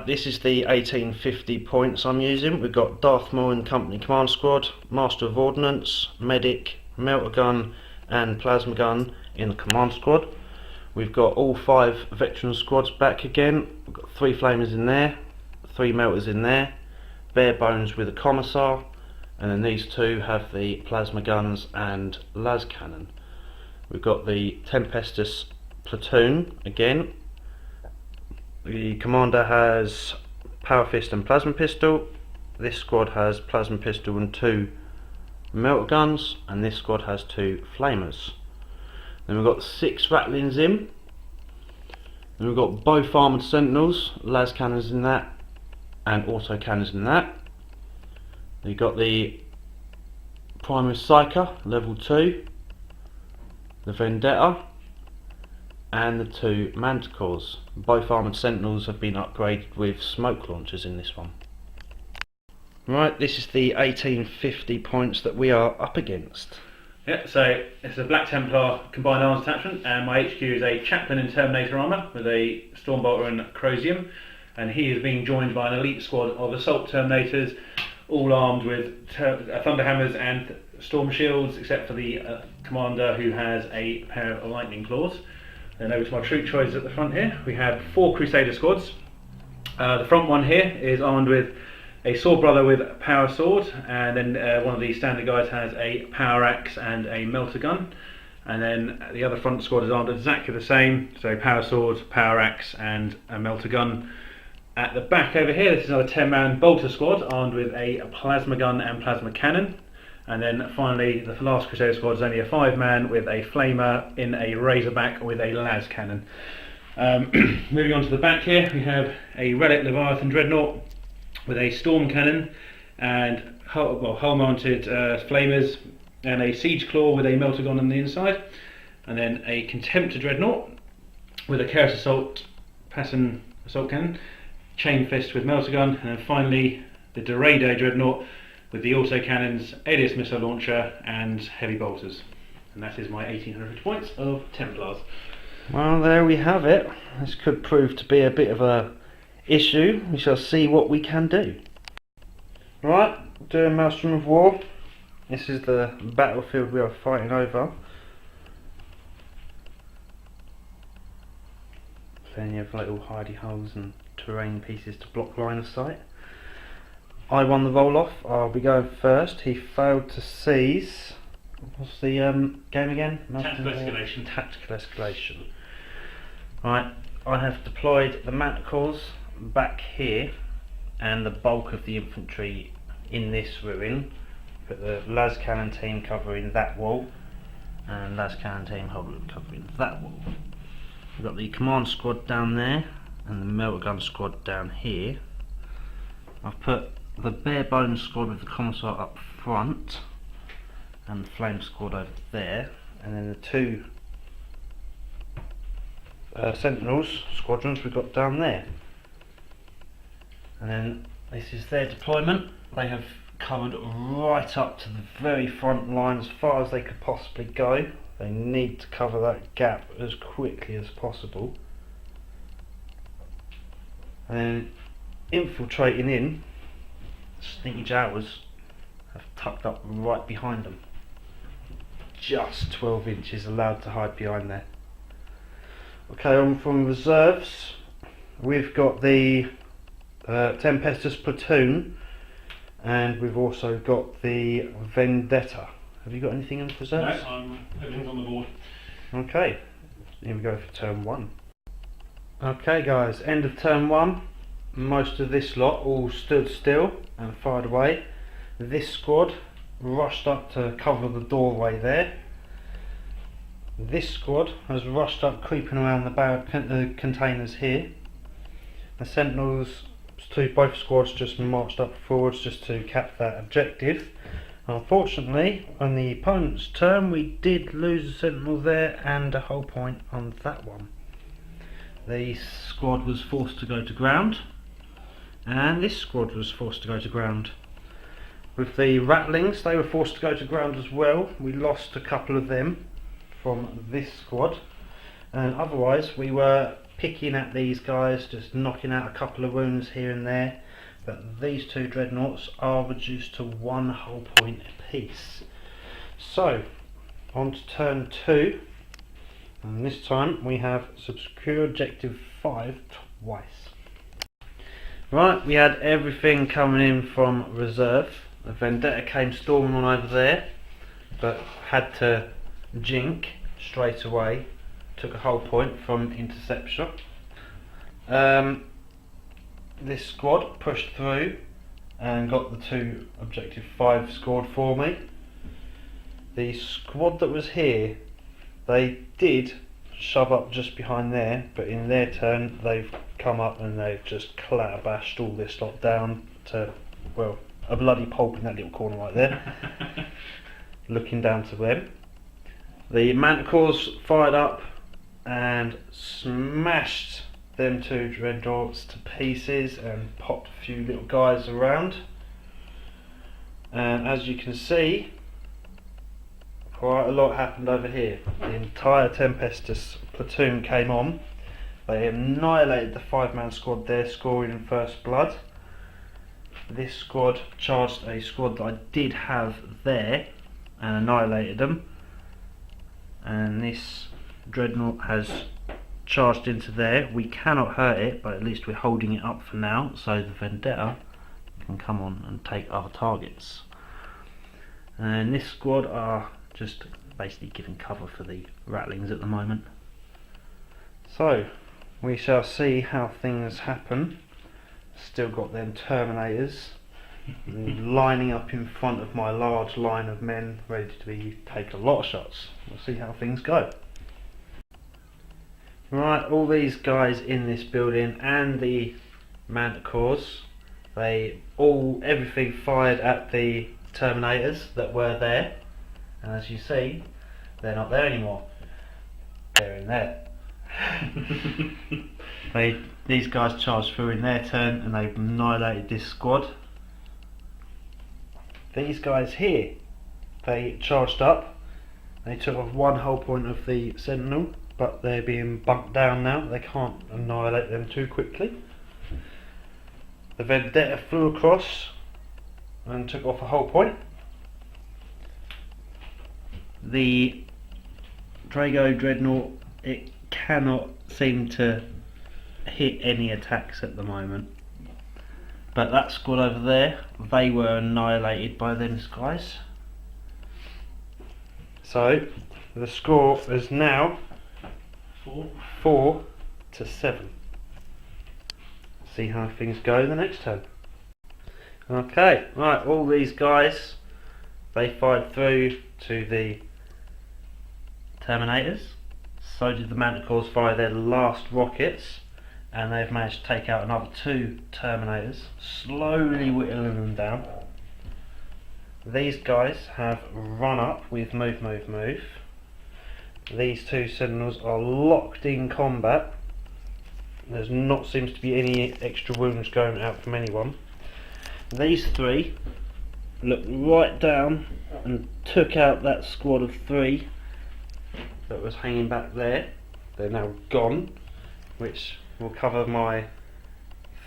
Right, this is the 1850 points I'm using. We've got Darth Maul and Company Command Squad, Master of Ordnance, Medic, Melter Gun and Plasma Gun in the Command Squad. We've got all 5 veteran squads back again. We've got 3 flamers in there, 3 melters in there, bare bones with a commissar, and then these 2 have the plasma guns and las cannon. We've got the Tempestus platoon again. The commander has power fist and plasma pistol. This squad has plasma pistol and 2 melter guns, and this squad has 2 flamers. Then we've got 6 rattlings in. Then we've got both armoured sentinels, las cannons in that, and auto cannons in that. Then you've got the primary psyker level 2, the vendetta, and the 2 manticores. Both armoured sentinels have been upgraded with smoke launchers in this one. Right, this is the 1850 points that we are up against. Yeah, so it's a Black Templar combined arms attachment, and my HQ is a Chaplain in Terminator armour with a Stormbolter and Crosium, and he is being joined by an elite squad of Assault Terminators, all armed with Thunderhammers and Storm Shields, except for the Commander, who has a pair of Lightning Claws. Then over to my troop choices at the front here, we have 4 Crusader squads. The front one here is armed with a Sword Brother with a power sword, and then one of the standard guys has a power axe and a melter gun, and then the other front squad is armed exactly the same, so power sword, power axe and a melter gun. At the back over here, this is another 10-man bolter squad armed with a plasma gun and plasma cannon. And then finally, the last Crusader squad is only a 5-man with a flamer in a Razorback with a las cannon. Moving on to the back here, we have a Relic Leviathan Dreadnought with a storm cannon and hull-mounted flamers, and a Siege Claw with a melter gun on the inside, and then a Contemptor Dreadnought with a Chaos Assault Passon assault cannon, Chain Fist with melter gun, and then finally the Dorado Dreadnought with the auto cannons, Alias missile launcher and heavy bolters. And that is my 1800 points of Templars. Well, there we have it. This could prove to be a bit of a issue. We shall see what we can do. Right, doing Maelstrom of War. This is the battlefield we are fighting over. Plenty of little hidey holes and terrain pieces to block line of sight. I won the roll off. I'll be going first. He failed to seize. What's the game again? Tactical Escalation. Tactical Escalation. Right, I have deployed the manticores back here and the bulk of the infantry in this ruin. Put the las cannon team covering that wall and las cannon team covering that wall. We've got the command squad down there and the melter gun squad down here. I've put the bare bones squad with the commissar up front and the flame squad over there, and then the 2 sentinels squadrons we've got down there. And then this is their deployment. They have covered right up to the very front line as far as they could possibly go. They need to cover that gap as quickly as possible. And then infiltrating in, Sneaky Jawas have tucked up right behind them. Just 12 inches allowed to hide behind there. Okay, on from reserves, we've got the Tempestus platoon, and we've also got the Vendetta. Have you got anything in reserves? No, everything's on the board. Okay, here we go for turn 1. Okay guys, end of turn 1. Most of this lot all stood still and fired away. This squad rushed up to cover the doorway there. This squad has rushed up, creeping around the containers here. The sentinels, both squads just marched up forwards just to cap that objective. Unfortunately, on the opponent's turn, we did lose a sentinel there and a whole point on that one. The squad was forced to go to ground, and this squad was forced to go to ground. With the rattlings, they were forced to go to ground as well. We lost a couple of them from this squad, and otherwise we were picking at these guys, just knocking out a couple of wounds here and there, but these two dreadnoughts are reduced to 1 hull point apiece. So on to turn 2, and this time we have secure objective 5 twice. Right, we had everything coming in from reserve. The Vendetta came storming on over there, but had to jink straight away. Took a hull point from interception. This squad pushed through and got the 2 objective 5 scored for me. The squad that was here, they did shove up just behind there, but in their turn they've come up and they've just clatterbashed all this lot down to, well, a bloody pulp in that little corner right there. Looking down to them. The Manticores fired up and smashed them 2 dreadnoughts to pieces and popped a few little guys around. And as you can see, quite a lot happened over here. The entire Tempestus platoon came on. They annihilated the 5-man squad there, scoring in first blood. This squad charged a squad that I did have there and annihilated them. And this dreadnought has charged into there. We cannot hurt it, but at least we're holding it up for now, so the Vendetta can come on and take our targets. And this squad are just basically giving cover for the Rattlings at the moment. So we shall see how things happen. Still got them Terminators lining up in front of my large line of men, ready to take a lot of shots. We'll see how things go. Right, all these guys in this building and the Manticores, everything fired at the Terminators that were there, and as you see, they're not there anymore. They're in there. These guys charged through in their turn and they've annihilated this squad. These guys here, they charged up. They took off 1 hull point of the Sentinel, but they're being bunked down now. They can't annihilate them too quickly. The Vendetta flew across and took off a hull point. The Drago Dreadnought, it cannot seem to hit any attacks at the moment. But that squad over there, they were annihilated by them guys. So the score is now 4 to 7. See how things go the next turn. Okay, right, all these guys, they fired through to the Terminators. So did the Manticores fire their last rockets, and they've managed to take out another 2 Terminators, slowly whittling them down. These guys have run up with move, move, move. These 2 Sentinels are locked in combat. There's not seems to be any extra wounds going out from anyone. These 3 looked right down and took out that squad of 3 that was hanging back there. They're now gone, which will cover my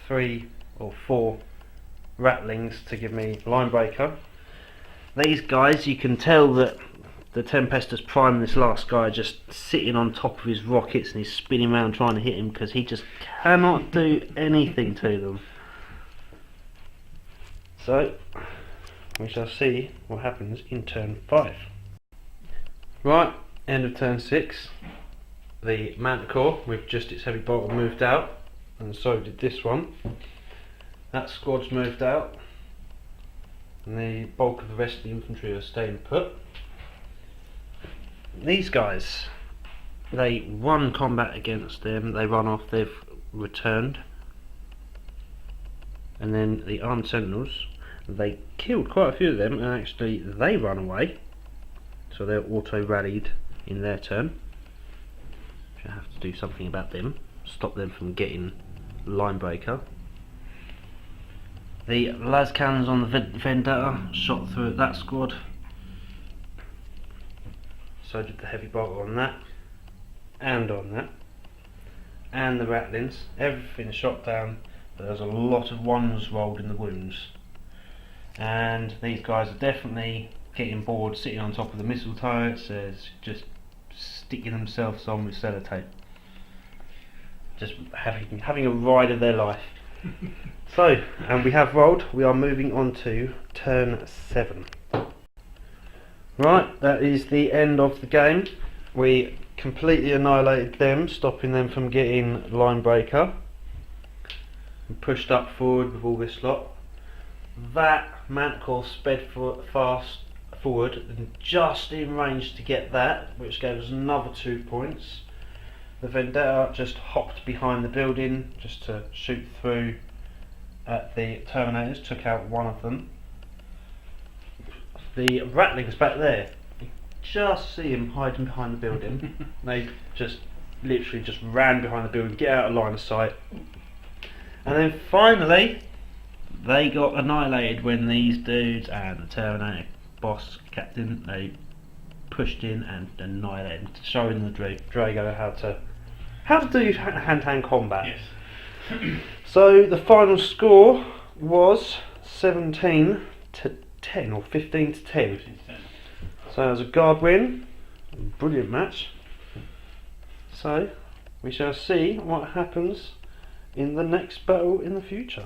3 or 4 Rattlings to give me line breaker. These guys, you can tell that the Tempestus primed this last guy just sitting on top of his rockets and he's spinning around trying to hit him because he just cannot do anything to them. So we shall see what happens in turn 5. Right, end of turn 6. The Manticore with just its heavy bolter moved out, and so did this one. That squad's moved out, and the bulk of the rest of the infantry are staying put. These guys, they won combat against them, they run off, they've returned. And then the armed sentinels, they killed quite a few of them, and actually they run away, so they're auto rallied in their turn. I have to do something about them, stop them from getting line breaker. The las cannons on the Vendetta shot through at that squad. So did the heavy bolter on that, and on that. and the rattlings. Everything shot down, but there's a lot of ones rolled in the wounds. And these guys are definitely getting bored sitting on top of the mistletoe. It says just sticking themselves on with sellotape. Just having a ride of their life. So, and we have rolled. We are moving on to turn 7. Right, that is the end of the game. We completely annihilated them, stopping them from getting line breaker. And pushed up forward with all this lot. That manticore sped fast forward and just in range to get that, which gave us another 2 points. The Vendetta just hopped behind the building just to shoot through at the Terminators, took out one of them. The Rattlings back there, you just see him hiding behind the building. They just literally just ran behind the building, get out of line of sight. And then finally, they got annihilated when these dudes and the Terminator boss captain, they pushed in and annihilated, showing the Drago how to do hand-to-hand combat. Yes. So the final score was 17 to 10 or 15 to 10. So it was a guard win, brilliant match. So we shall see what happens in the next battle in the future.